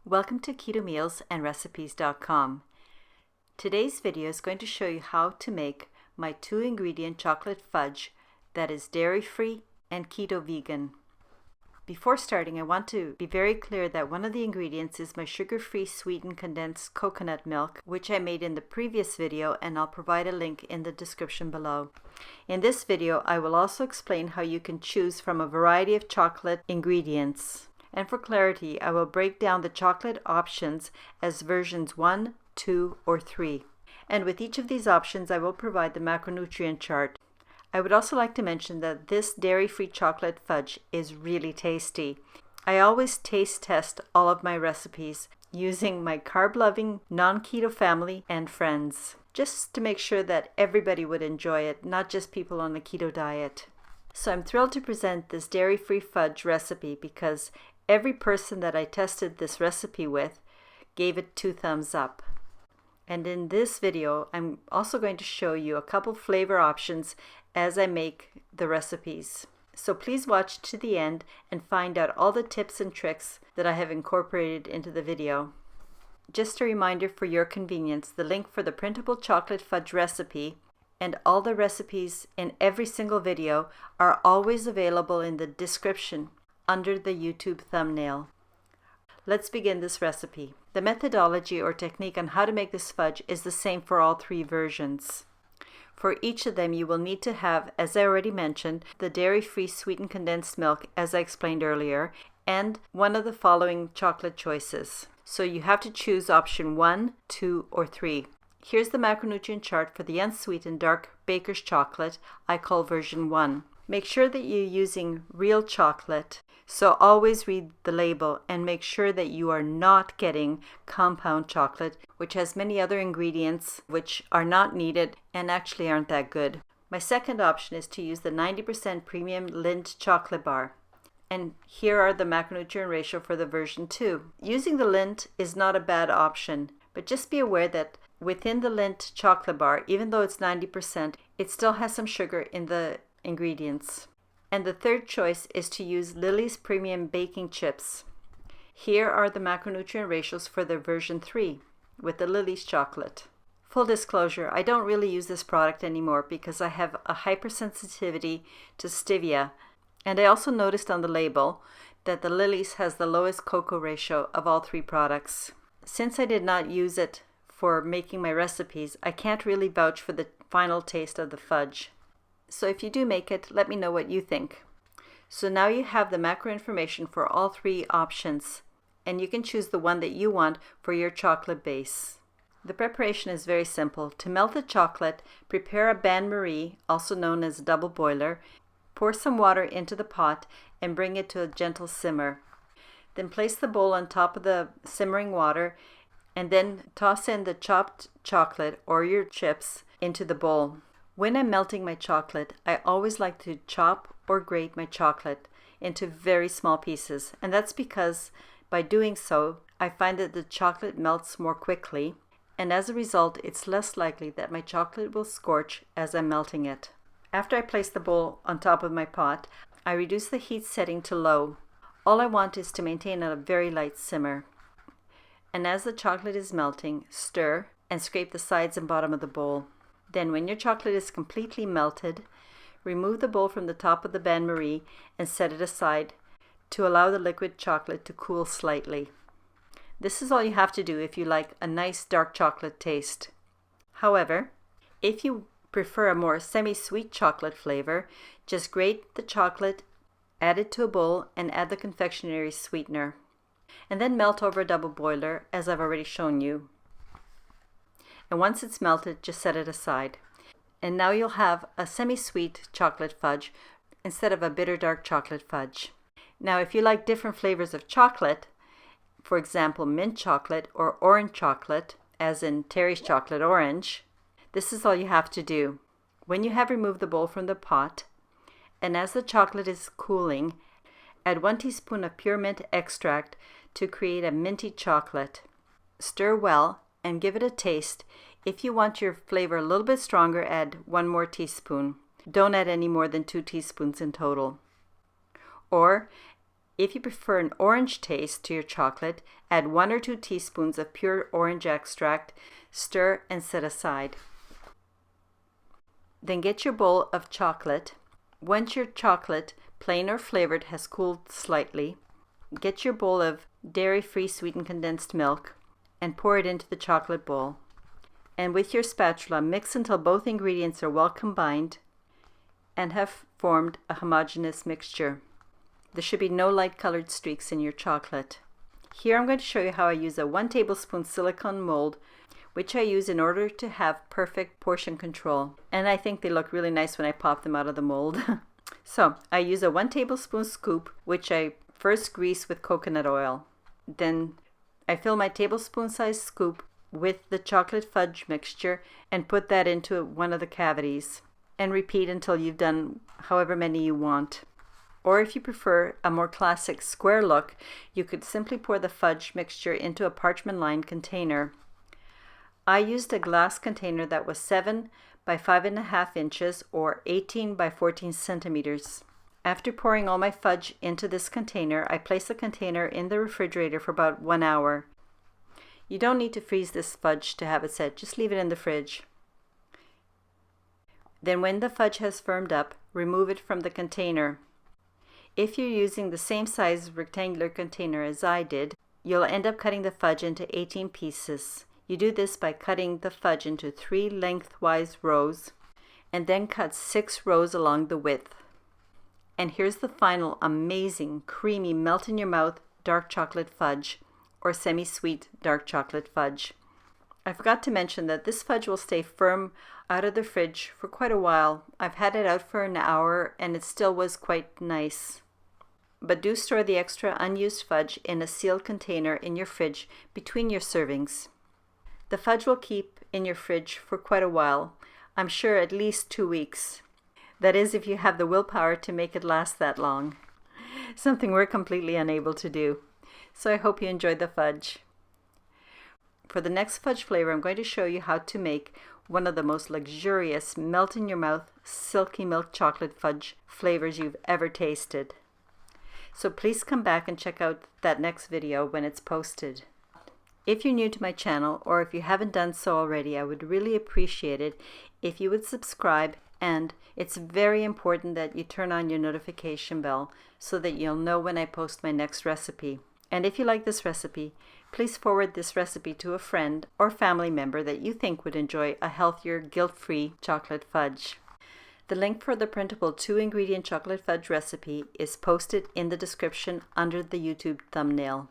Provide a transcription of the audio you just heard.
Welcome to Keto Meals and Recipes.com. Today's video is going to show you how to make my 2-ingredient chocolate fudge that is dairy-free and keto vegan. Before starting, I want to be very clear that one of the ingredients is my sugar-free sweetened condensed coconut milk, which I made in the previous video, and I'll provide a link in the description below. In this video, I will also explain how you can choose from a variety of chocolate ingredients. And for clarity, I will break down the chocolate options as versions 1, 2, or 3. And with each of these options, I will provide the macronutrient chart. I would also like to mention that this dairy-free chocolate fudge is really tasty. I always taste test all of my recipes using my carb-loving non-keto family and friends, just to make sure that everybody would enjoy it, not just people on a keto diet. So I'm thrilled to present this dairy-free fudge recipe because every person that I tested this recipe with gave it 2 thumbs up. And in this video, I'm also going to show you a couple flavor options as I make the recipes. So please watch to the end and find out all the tips and tricks that I have incorporated into the video. Just a reminder for your convenience, the link for the printable chocolate fudge recipe and all the recipes in every single video are always available in the description under the YouTube thumbnail. Let's begin this recipe. The methodology or technique on how to make this fudge is the same for all 3 versions. For each of them, you will need to have, as I already mentioned, the dairy-free sweetened condensed milk, as I explained earlier, and one of the following chocolate choices. So you have to choose option 1, 2, or 3. Here's the macronutrient chart for the unsweetened dark baker's chocolate I call version 1. Make sure that you're using real chocolate, so always read the label and make sure that you are not getting compound chocolate, which has many other ingredients which are not needed and actually aren't that good. My second option is to use the 90% premium Lindt chocolate bar. And here are the macronutrient ratio for the version 2. Using the Lindt is not a bad option, but just be aware that within the Lindt chocolate bar, even though it's 90%, it still has some sugar in the ingredients. And the third choice is to use Lily's Premium Baking Chips. Here are the macronutrient ratios for the version 3 with the Lily's chocolate. Full disclosure, I don't really use this product anymore because I have a hypersensitivity to stevia, and I also noticed on the label that the Lily's has the lowest cocoa ratio of all 3 products. Since I did not use it for making my recipes, I can't really vouch for the final taste of the fudge. So if you do make it, let me know what you think. So now you have the macro information for all 3 options, and you can choose the one that you want for your chocolate base. The preparation is very simple. To melt the chocolate, prepare a bain-marie, also known as a double boiler. Pour some water into the pot and bring it to a gentle simmer. Then place the bowl on top of the simmering water and then toss in the chopped chocolate or your chips into the bowl. When I'm melting my chocolate, I always like to chop or grate my chocolate into very small pieces. And that's because by doing so, I find that the chocolate melts more quickly. And as a result, it's less likely that my chocolate will scorch as I'm melting it. After I place the bowl on top of my pot, I reduce the heat setting to low. All I want is to maintain a very light simmer. And as the chocolate is melting, stir and scrape the sides and bottom of the bowl. Then when your chocolate is completely melted, remove the bowl from the top of the bain-marie and set it aside to allow the liquid chocolate to cool slightly. This is all you have to do if you like a nice dark chocolate taste. However, if you prefer a more semi-sweet chocolate flavor, just grate the chocolate, add it to a bowl, and add the confectionery sweetener. And then melt over a double boiler, as I've already shown you. And once it's melted, just set it aside. And now you'll have a semi-sweet chocolate fudge instead of a bitter dark chocolate fudge. Now, if you like different flavors of chocolate, for example, mint chocolate or orange chocolate, as in Terry's Chocolate Orange, this is all you have to do. When you have removed the bowl from the pot, and as the chocolate is cooling, add 1 teaspoon of pure mint extract to create a minty chocolate. Stir well and give it a taste. If you want your flavor a little bit stronger, add 1 more teaspoon. Don't add any more than 2 teaspoons in total. Or If you prefer an orange taste to your chocolate, add 1 or 2 teaspoons of pure orange extract, stir and set aside. Then get your bowl of chocolate. Once your chocolate, plain or flavored, has cooled slightly, get your bowl of dairy-free sweetened condensed milk and pour it into the chocolate bowl. And with your spatula, mix until both ingredients are well combined and have formed a homogeneous mixture. There should be no light colored streaks in your chocolate. Here I'm going to show you how I use a 1 tablespoon silicone mold, which I use in order to have perfect portion control. And I think they look really nice when I pop them out of the mold. So I use a 1 tablespoon scoop, which I first grease with coconut oil. Then I fill my tablespoon sized scoop with the chocolate fudge mixture and put that into one of the cavities. And repeat until you've done however many you want. Or if you prefer a more classic square look, you could simply pour the fudge mixture into a parchment-lined container. I used a glass container that was 7 by 5.5 inches or 18 by 14 centimeters. After pouring all my fudge into this container, I place the container in the refrigerator for about 1 hour. You don't need to freeze this fudge to have it set, just leave it in the fridge. Then when the fudge has firmed up, remove it from the container. If you're using the same size rectangular container as I did, you'll end up cutting the fudge into 18 pieces. You do this by cutting the fudge into 3 lengthwise rows and then cut 6 rows along the width. And here's the final amazing, creamy, melt-in-your-mouth dark chocolate fudge or semi-sweet dark chocolate fudge. I forgot to mention that this fudge will stay firm out of the fridge for quite a while. I've had it out for an hour and it still was quite nice. But do store the extra unused fudge in a sealed container in your fridge between your servings. The fudge will keep in your fridge for quite a while, I'm sure at least 2 weeks. That is, if you have the willpower to make it last that long. Something we're completely unable to do. So I hope you enjoyed the fudge. For the next fudge flavor, I'm going to show you how to make one of the most luxurious, melt-in-your-mouth, silky milk chocolate fudge flavors you've ever tasted. So please come back and check out that next video when it's posted. If you're new to my channel, or if you haven't done so already, I would really appreciate it if you would subscribe, and it's very important that you turn on your notification bell so that you'll know when I post my next recipe. And if you like this recipe, please forward this recipe to a friend or family member that you think would enjoy a healthier, guilt-free chocolate fudge. The link for the printable 2-ingredient chocolate fudge recipe is posted in the description under the YouTube thumbnail.